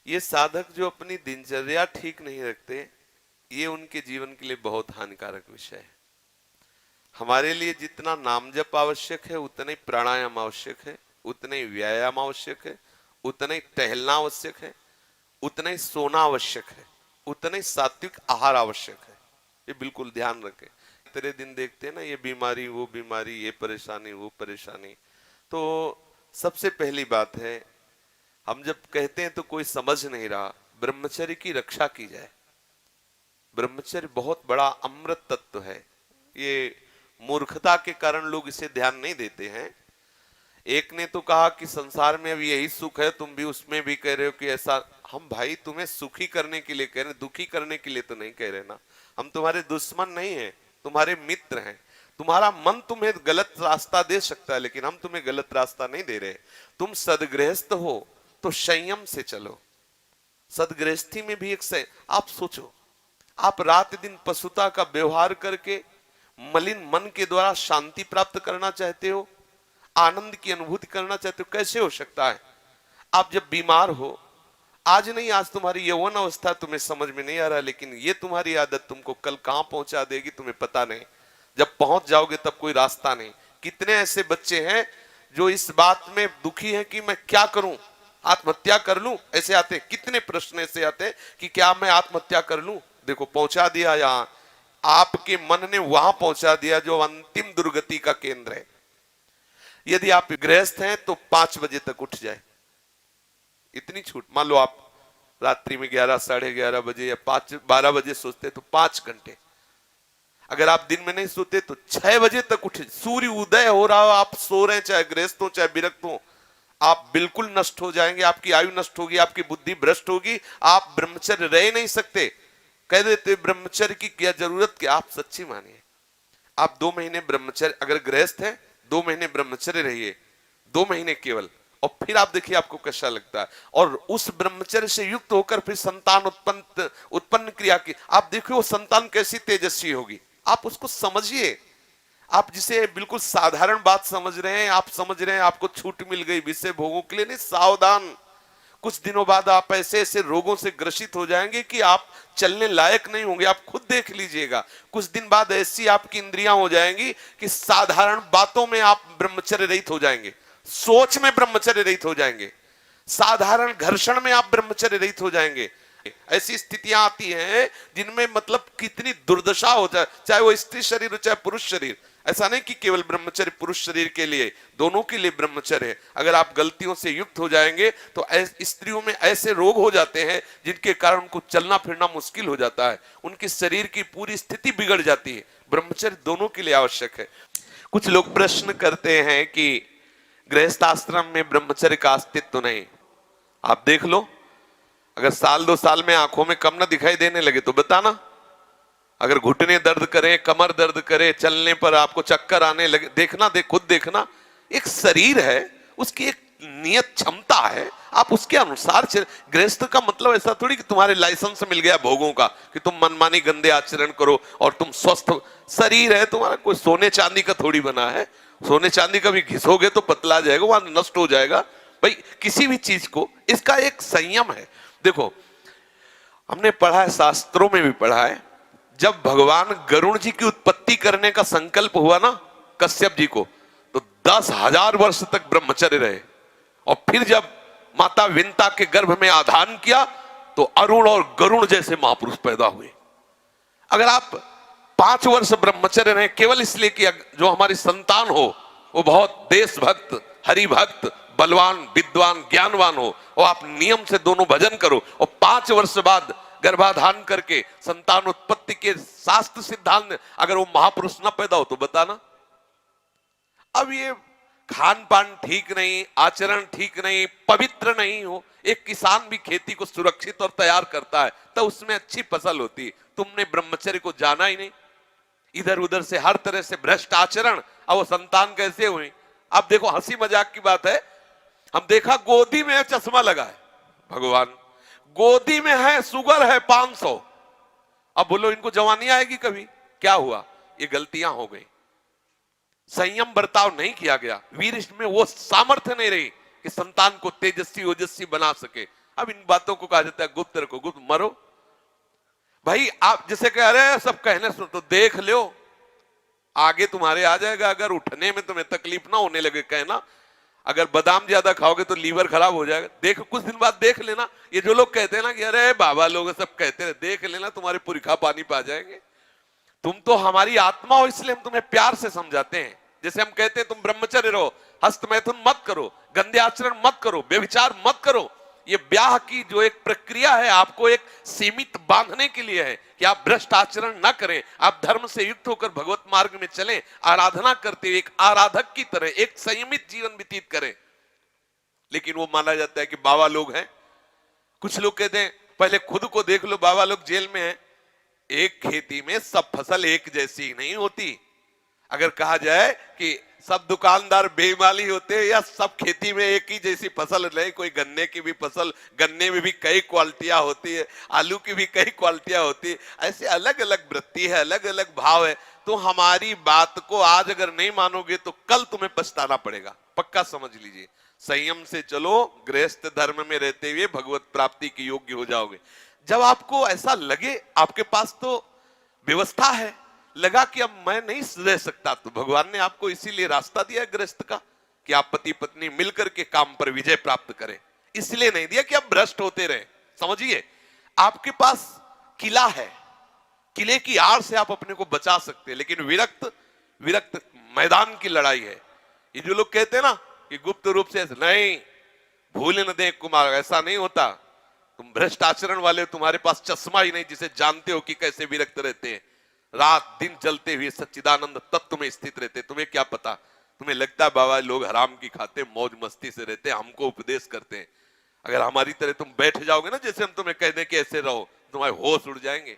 ये साधक जो अपनी दिनचर्या ठीक नहीं रखते, ये उनके जीवन के लिए बहुत हानिकारक विषय है। हमारे लिए जितना नाम जप आवश्यक है, उतना ही प्राणायाम आवश्यक है, उतना ही व्यायाम आवश्यक है, उतना ही टहलना आवश्यक है, उतना ही सोना आवश्यक है, उतना ही सात्विक आहार आवश्यक है। ये बिल्कुल ध्यान रखें। तेरे दिन देखते हैं ना, ये बीमारी वो बीमारी, ये परेशानी वो परेशानी। तो सबसे पहली बात है, हम जब कहते हैं तो कोई समझ नहीं रहा, ब्रह्मचर्य की रक्षा की जाए। ब्रह्मचर्य बहुत बड़ा अमृत तत्व है। ये मूर्खता के कारण लोग इसे ध्यान नहीं देते हैं। एक ने तो कहा कि संसार में अब यही सुख है, तुम भी उसमें भी कह रहे हो कि ऐसा। हम भाई तुम्हें सुखी करने के लिए कह रहे हैं, दुखी करने के लिए तो नहीं कह रहे ना। हम तुम्हारे दुश्मन नहीं है, तुम्हारे मित्र हैं। तुम्हारा मन तुम्हें गलत रास्ता दे सकता है, लेकिन हम तुम्हें गलत रास्ता नहीं दे रहे। तुम सदगृहस्थ हो तो संयम से चलो। सदगृहस्थी में भी एक आप सोचो, आप रात दिन पशुता का व्यवहार करके मलिन मन के द्वारा शांति प्राप्त करना चाहते हो, आनंद की अनुभूति करना चाहते हो, कैसे हो सकता है? आप जब बीमार हो, आज नहीं आज तुम्हारी यौवन अवस्था तुम्हें समझ में नहीं आ रहा, लेकिन ये तुम्हारी आदत तुमको कल कहां पहुंचा देगी तुम्हें पता नहीं। जब पहुंच जाओगे तब कोई रास्ता नहीं। कितने ऐसे बच्चे हैं जो इस बात में दुखी हैं कि मैं क्या करूं, आत्महत्या कर लूं, ऐसे आते। कितने प्रश्न ऐसे आते कि क्या मैं आत्महत्या कर लूं? देखो पहुंचा दिया, यहां आपके मन ने वहां पहुंचा दिया जो अंतिम दुर्गति का केंद्र है। यदि आप गृहस्थ हैं तो 5 बजे तक उठ जाए, इतनी छूट। मान लो आप रात्रि में 11, साढ़े 11 बजे या 12 बजे सोते तो 5 घंटे। अगर आप दिन में नहीं सोते तो 6 बजे तक उठे। सूर्य उदय हो रहा हो, आप सो रहे हैं, चाहे गृहस्थ हो चाहे विरक्त हो, आप बिल्कुल नष्ट हो जाएंगे। आपकी आयु नष्ट होगी, आपकी बुद्धि भ्रष्ट होगी, आप ब्रह्मचर्य रह नहीं सकते। कह देते ब्रह्मचर्य की क्या जरूरत, क्या? आप सच्ची मानिए, आप 2 महीने ब्रह्मचर्य, अगर गृहस्थ है 2 महीने ब्रह्मचर्य रहिए, 2 महीने केवल, और फिर आप देखिए आपको कैसा लगता है। और उस ब्रह्मचर्य से युक्त होकर फिर संतान उत्पन्न क्रिया की, आप देखिए वो संतान कैसी तेजस्वी होगी। आप उसको समझिए। आप जिसे बिल्कुल साधारण बात समझ रहे हैं, आप समझ रहे हैं आपको छूट मिल गई विषय भोगों के लिए, नहीं, सावधान। कुछ दिनों बाद आप ऐसे ऐसे रोगों से ग्रसित हो जाएंगे कि आप चलने लायक नहीं होंगे। आप खुद देख लीजिएगा, कुछ दिन बाद ऐसी आपकी इंद्रियां हो जाएंगी कि साधारण बातों में आप ब्रह्मचर्य रहित हो जाएंगे, सोच में ब्रह्मचर्य रहित हो जाएंगे, साधारण घर्षण में आप ब्रह्मचर्य रहित हो जाएंगे। ऐसी स्थितियां आती हैं जिनमें मतलब कितनी दुर्दशा हो जाए, चाहे वो स्त्री शरीर हो चाहे पुरुष शरीर। ऐसा नहीं कि केवल ब्रह्मचर्य पुरुष शरीर के लिए, दोनों के लिए ब्रह्मचर्य है। अगर आप गलतियों से युक्त हो जाएंगे तो स्त्रियों में ऐसे रोग हो जाते हैं जिनके कारण उनको चलना फिरना मुश्किल हो जाता है, उनके शरीर की पूरी स्थिति बिगड़ जाती है। ब्रह्मचर्य दोनों के लिए आवश्यक है। कुछ लोग प्रश्न करते हैं कि गृहस्थ आश्रम में ब्रह्मचर्य का अस्तित्व नहीं। आप देख लो, अगर साल 2 साल में आंखों में कम ना दिखाई देने लगे तो बताना। अगर घुटने दर्द करें, कमर दर्द करे, चलने पर आपको चक्कर आने लगे, देखना, खुद देखना। एक शरीर है, उसकी एक नियत क्षमता है, आप उसके अनुसार गृहस्थ का मतलब ऐसा थोड़ी कि तुम्हारे लाइसेंस मिल गया भोगों का कि तुम मनमानी गंदे आचरण करो और तुम स्वस्थ। शरीर है तुम्हारा, कोई सोने चांदी का थोड़ी बना है। सोने चांदी का भी घिसोगे तो पतला जाएगा, वहां नष्ट हो जाएगा। भाई किसी भी चीज को इसका एक संयम है। देखो हमने पढ़ा है, शास्त्रों में भी पढ़ा है, जब भगवान गरुण जी की उत्पत्ति करने का संकल्प हुआ ना कश्यप जी को, तो 10,000 वर्ष तक ब्रह्मचर्य रहे। और फिर जब माता विंता के गर्भ में आधान किया तो अरुण और गरुण जैसे महापुरुष पैदा हुए। अगर आप 5 वर्ष ब्रह्मचर्य रहे केवल इसलिए कि जो हमारी संतान हो वो बहुत देशभक्त, हरिभक्त, बलवान, विद्वान, ज्ञानवान हो, और आप नियम से दोनों भजन करो, और 5 वर्ष बाद गर्भाधान करके संतान उत्पत्ति के शास्त्र सिद्धांत अगर वो महापुरुष न पैदा हो तो बताना। अब ये खान पान ठीक नहीं, आचरण ठीक नहीं, पवित्र नहीं हो, एक किसान भी खेती को सुरक्षित और तैयार करता है तो उसमें अच्छी फसल होती है। तुमने ब्रह्मचर्य को जाना ही नहीं, इधर उधर से हर तरह से भ्रष्ट आचरण, अब वो संतान कैसे हुई? अब देखो हंसी मजाक की बात है, हम देखा गोदी में चश्मा लगा है, भगवान गोदी में है, शुगर है 500। अब बोलो इनको जवानी आएगी कभी? क्या हुआ? ये गलतियां हो गई, संयम बर्ताव नहीं किया गया, वीर में वो सामर्थ्य नहीं रही कि संतान को तेजस्वी ओजस्वी बना सके। अब इन बातों को कहा जाता है गुप्त रखो, गुप्त मरो। भाई आप जैसे कह रहे हैं सब कहने सुन, तो देख लो आगे तुम्हारे आ जाएगा। अगर उठने में तुम्हें तकलीफ ना होने लगे कहना, अगर बादाम ज्यादा खाओगे तो लीवर खराब हो जाएगा, देख कुछ दिन बाद देख लेना। ये जो लोग कहते हैं ना कि अरे बाबा लोग सब कहते हैं, देख लेना तुम्हारे पुरखा पानी पा जाएंगे। तुम तो हमारी आत्मा हो, इसलिए हम तुम्हें प्यार से समझाते हैं। जैसे हम कहते हैं तुम ब्रह्मचर्य रहो, हस्त मैथुन मत करो, गंदे आचरण मत करो, व्यभिचार मत करो। ये ब्याह की जो एक प्रक्रिया है आपको एक सीमित बांधने के लिए है कि आप भ्रष्ट आचरण ना करें, आप धर्म से युक्त होकर भगवत मार्ग में चलें, आराधना करते हुए एक आराधक की तरह एक संयमित जीवन व्यतीत करें। लेकिन वो माना जाता है कि बाबा लोग हैं। कुछ लोग कहते हैं पहले खुद को देख लो, बाबा लोग जेल में हैं। एक खेती में सब फसल एक जैसी नहीं होती। अगर कहा जाए कि सब दुकानदार बेईमानी होते हैं या सब खेती में एक ही जैसी फसल नहीं, कोई गन्ने की भी फसल, गन्ने में भी कई क्वालिटियां होती है, आलू की भी कई क्वालिटियां होती है, ऐसे अलग अलग वृत्ति है, अलग अलग भाव है। तो हमारी बात को आज अगर नहीं मानोगे तो कल तुम्हें पछताना पड़ेगा, पक्का समझ लीजिए। संयम से चलो, गृहस्थ धर्म में रहते हुए भगवत प्राप्ति के योग्य हो जाओगे। जब आपको ऐसा लगे आपके पास तो व्यवस्था है, लगा कि अब मैं नहीं रह सकता, तो भगवान ने आपको इसीलिए रास्ता दिया है गृहस्थ का कि आप पति पत्नी मिलकर के काम पर विजय प्राप्त करें। इसलिए नहीं दिया कि आप भ्रष्ट होते रहे। समझिए, आपके पास किला है, किले की आड़ से आप अपने को बचा सकते हैं, लेकिन विरक्त विरक्त मैदान की लड़ाई है। ये जो लोग कहते हैं ना कि गुप्त रूप से नहीं, भूल न दे कुमार, ऐसा नहीं होता। तुम भ्रष्ट आचरण वाले, तुम्हारे पास चश्मा ही नहीं जिसे जानते हो कि कैसे विरक्त रहते हैं, रात दिन जलते हुए सच्चिदानंद तत्व में स्थित रहते। तुम्हें क्या पता, तुम्हें लगता है बाबा लोग हराम की खाते मौज मस्ती से रहते, हमको उपदेश करते हैं। अगर हमारी तरह तुम बैठ जाओगे ना, जैसे हम तुम्हें कह दें कि ऐसे रहो, तुम्हारे होश उड़ जाएंगे।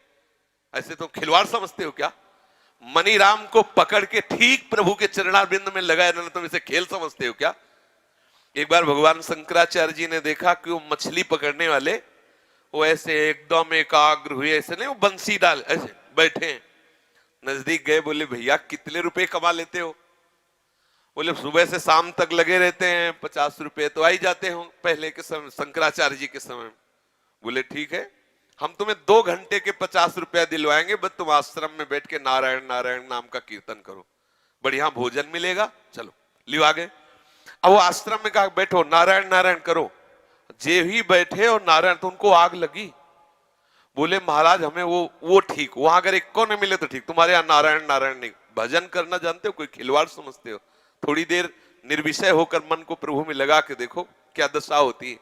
ऐसे तुम खिलवाड़ समझते हो क्या? मनी राम को पकड़ के ठीक प्रभु के चरणारविंद में लगाए रहना, तुम इसे खेल समझते हो क्या? एक बार भगवान शंकराचार्य जी ने देखा कि वो मछली पकड़ने वाले वो ऐसे एकदम एकाग्र हुए, ऐसे नहीं, वो बंसी डाल ऐसे बैठे हैं। नजदीक गए, बोले भैया कितने रुपए कमा लेते हो? बोले सुबह से शाम तक लगे रहते हैं, 50 रुपए तो आ ही जाते हो पहले के समय, शंकराचार्य जी के समय। बोले ठीक है, हम तुम्हें 2 घंटे के 50 रुपया दिलवाएंगे, बस तुम आश्रम में बैठ के नारायण नारायण नाम का कीर्तन करो, बढ़िया भोजन मिलेगा, चलो लियो आ गए। अब वो आश्रम में कहा बैठो नारायण नारायण करो। जे ही बैठे और नारायण, तो उनको आग लगी। बोले महाराज हमें वो ठीक, वहां अगर एक को नहीं मिले तो ठीक, तुम्हारे यहाँ नारायण नारायण नहीं। भजन करना जानते हो, कोई खिलवाड़ समझते हो? थोड़ी देर निर्विषय होकर मन को प्रभु में लगा के देखो क्या दशा होती है।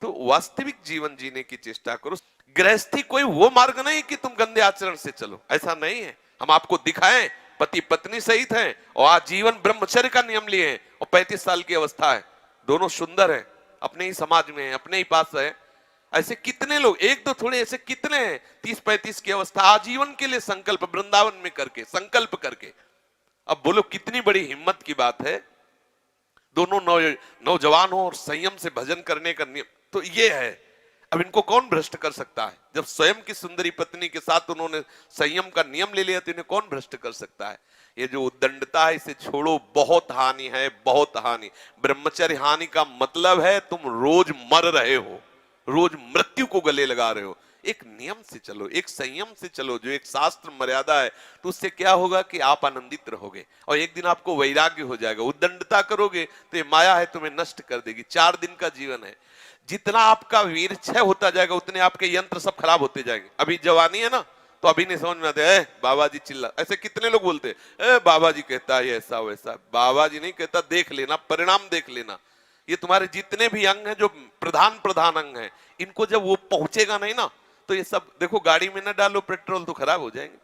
तो वास्तविक जीवन जीने की चेष्टा करो। गृहस्थी कोई वो मार्ग नहीं कि तुम गंदे आचरण से चलो, ऐसा नहीं है। हम आपको दिखाएं पति पत्नी सहित हैं और आजीवन ब्रह्मचर्य का नियम लिए हैं, और 35 साल की अवस्था है, दोनों सुंदर है, अपने ही समाज में है, अपने ही पास है। ऐसे कितने लोग, एक दो थोड़े, ऐसे कितने हैं 30-35 की अवस्था आजीवन के लिए संकल्प वृंदावन में करके संकल्प करके। अब बोलो कितनी बड़ी हिम्मत की बात है। दोनों नौजवान हो और संयम से भजन करने का नियम तो ये है। अब इनको कौन भ्रष्ट कर सकता है? जब स्वयं की सुंदरी पत्नी के साथ उन्होंने संयम का नियम ले लिया तो इन्हें कौन भ्रष्ट कर सकता है? ये जो उद्दंडता है इसे छोड़ो, बहुत हानि है, बहुत हानि। ब्रह्मचर्य हानि का मतलब है तुम रोज मर रहे हो, रोज मृत्यु को गले लगा रहे हो। एक नियम से चलो, एक संयम से चलो, जो एक शास्त्र मर्यादा है, तो उससे क्या होगा कि आप आनंदित रहोगे और एक दिन आपको वैराग्य हो जाएगा। उद्दंडता करोगे तो ये माया है, तुम्हें नष्ट कर देगी। 4 दिन का जीवन है, जितना आपका वीर क्षय होता जाएगा उतने आपके यंत्र सब खराब होते जाएंगे। अभी जवानी है ना, तो अभी नहीं समझ में आते, बाबा जी चिल्ला, ऐसे कितने लोग बोलते हैं बाबा जी कहता है ऐसा वैसा। बाबा जी नहीं कहता, देख लेना, परिणाम देख लेना। ये तुम्हारे जितने भी अंग हैं, जो प्रधान अंग हैं, इनको जब वो पहुंचेगा नहीं ना, तो ये सब देखो, गाड़ी में ना डालो पेट्रोल तो खराब हो जाएंगे।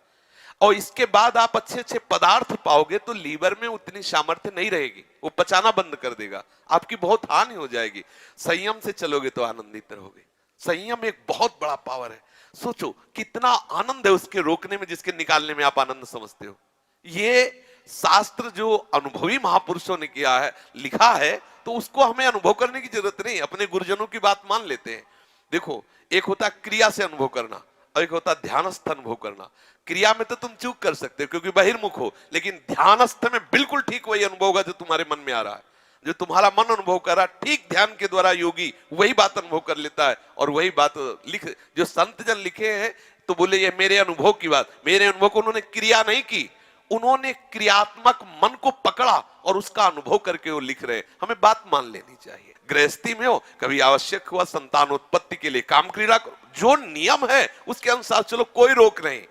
और इसके बाद आप अच्छे अच्छे पदार्थ पाओगे तो लीवर में उतनी सामर्थ्य नहीं रहेगी, वो पचाना बंद कर देगा, आपकी बहुत हानि हो जाएगी। संयम से चलोगे तो आनंदित रहोगे। संयम एक बहुत बड़ा पावर है। सोचो कितना आनंद है उसके रोकने में, जिसके निकालने में आप आनंद समझते हो। ये शास्त्र जो अनुभवी महापुरुषों ने किया है, लिखा है, तो उसको हमें अनुभव करने की जरूरत नहीं, अपने गुरुजनों की बात मान लेते हैं। देखो, एक होता क्रिया से अनुभव करना और एक होता ध्यानस्थ अनुभव करना। क्रिया में तो तुम चूक कर सकते हो क्योंकि बहिर्मुख हो, लेकिन ध्यानस्थ में बिल्कुल ठीक वही अनुभव होगा जो तुम्हारे मन में आ रहा है। जो तुम्हारा मन अनुभव कर रहा, ठीक ध्यान के द्वारा योगी वही बात अनुभव कर लेता है और वही बात लिख, जो संत जन लिखे हैं तो बोले ये मेरे अनुभव की बात, मेरे अनुभव को उन्होंने क्रिया नहीं की, उन्होंने क्रियात्मक मन को पकड़ा और उसका अनुभव करके वो लिख रहे हैं। हमें बात मान लेनी चाहिए। गृहस्थी में हो, कभी आवश्यक हुआ संतानोत्पत्ति के लिए काम क्रीड़ा करो, जो नियम है उसके अनुसार चलो, कोई रोक नहीं।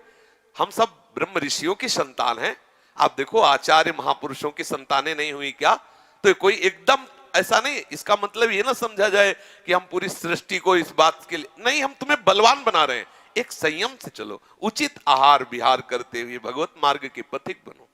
हम सब ब्रह्म ऋषियों की संतान हैं। आप देखो आचार्य महापुरुषों की संतानें नहीं हुई क्या? तो कोई एकदम ऐसा नहीं, इसका मतलब ये ना समझा जाए कि हम पूरी सृष्टि को इस बात के लिए नहीं, हम तुम्हें बलवान बना रहे हैं। एक संयम से चलो, उचित आहार विहार करते हुए भगवत मार्ग के पथिक बनो।